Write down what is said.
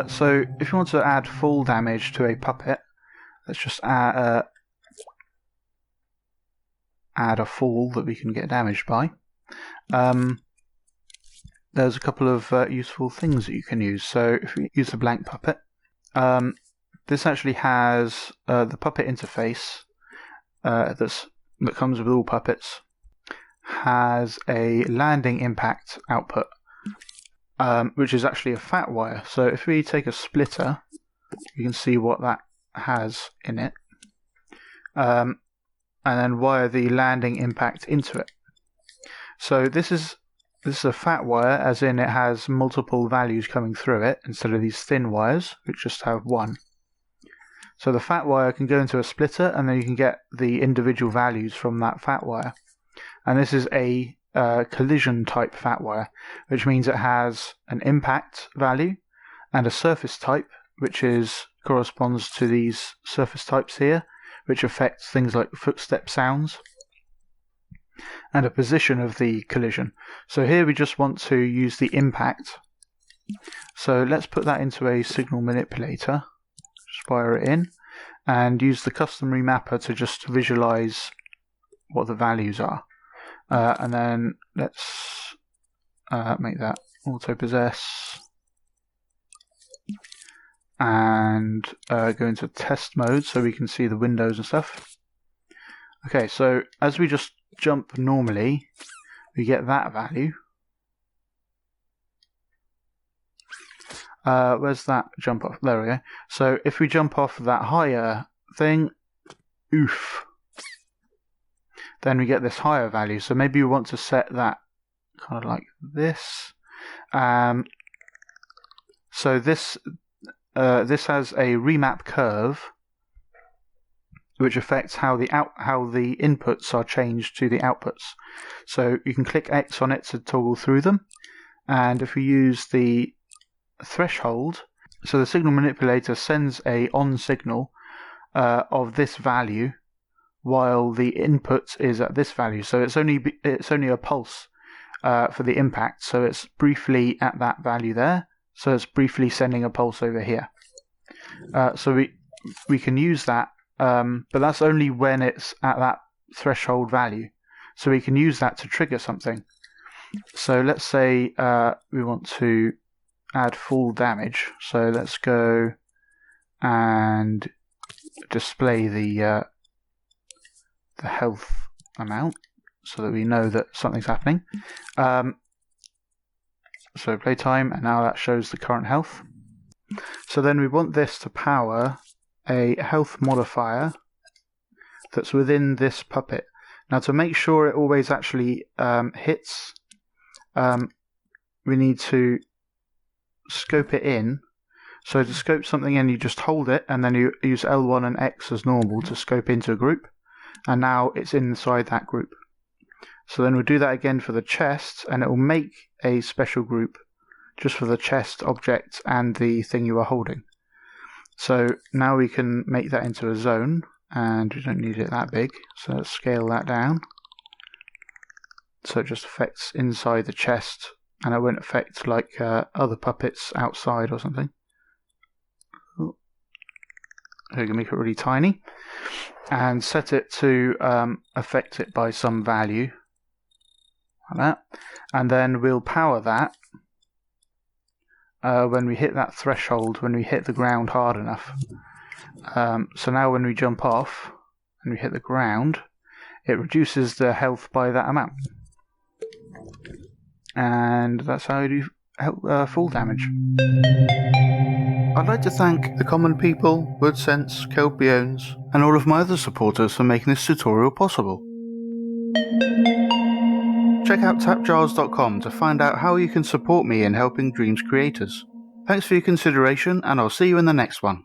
So if you want to add full damage to a puppet, let's just add a fall that we can get damaged by. There's a couple of useful things that you can use. So if we use the blank puppet, this actually has the puppet interface that comes with all puppets, has a landing impact output, which is actually a fat wire. So if we take a splitter, you can see what that has in it, and then wire the landing impact into it. So this is a fat wire, as in it has multiple values coming through it instead of these thin wires which just have one. So the fat wire can go into a splitter, and then you can get the individual values from that fat wire. And this is a collision type fat wire, which means it has an impact value and a surface type, which corresponds to these surface types here, which affects things like footstep sounds, and a position of the collision. So here we just want to use the impact. So let's put that into a signal manipulator, just fire it in, and use the custom remapper to just visualize what the values are. And then let's make that auto possess and go into test mode so we can see the windows and stuff. Okay, so as we just jump normally, we get that value. Where's that jump off? There we go. So if we jump off that higher thing, oof, then we get this higher value. So maybe we want to set that kind of like this. So this has a remap curve, which affects how the inputs are changed to the outputs. So you can click X on it to toggle through them. And if we use the threshold, so the signal manipulator sends a on signal of this value while the input is at this value. So it's only a pulse for the impact. So it's briefly at that value there. So it's briefly sending a pulse over here. So we can use that, but that's only when it's at that threshold value. So we can use that to trigger something. So let's say we want to add full damage. So let's go and display the health amount so that we know that something's happening. So playtime, and now that shows the current health. So then we want this to power a health modifier that's within this puppet. Now to make sure it always actually hits, we need to scope it in. So to scope something in, you just hold it and then you use L1 and X as normal to scope into a group, and now it's inside that group. So then we'll do that again for the chest, and it will make a special group just for the chest object and the thing you are holding. So now we can make that into a zone, and we don't need it that big, so let's scale that down so it just affects inside the chest, and it won't affect like other puppets outside or something. So we can make it really tiny and set it to affect it by some value like that, and then we'll power that when we hit that threshold, when we hit the ground hard enough. So now when we jump off and we hit the ground, it reduces the health by that amount. And that's how you do full damage. I'd like to thank the common people, Woodsense, Kelpiones, and all of my other supporters for making this tutorial possible. Check out TAPgiles.com to find out how you can support me in helping Dreams creators. Thanks for your consideration, and I'll see you in the next one.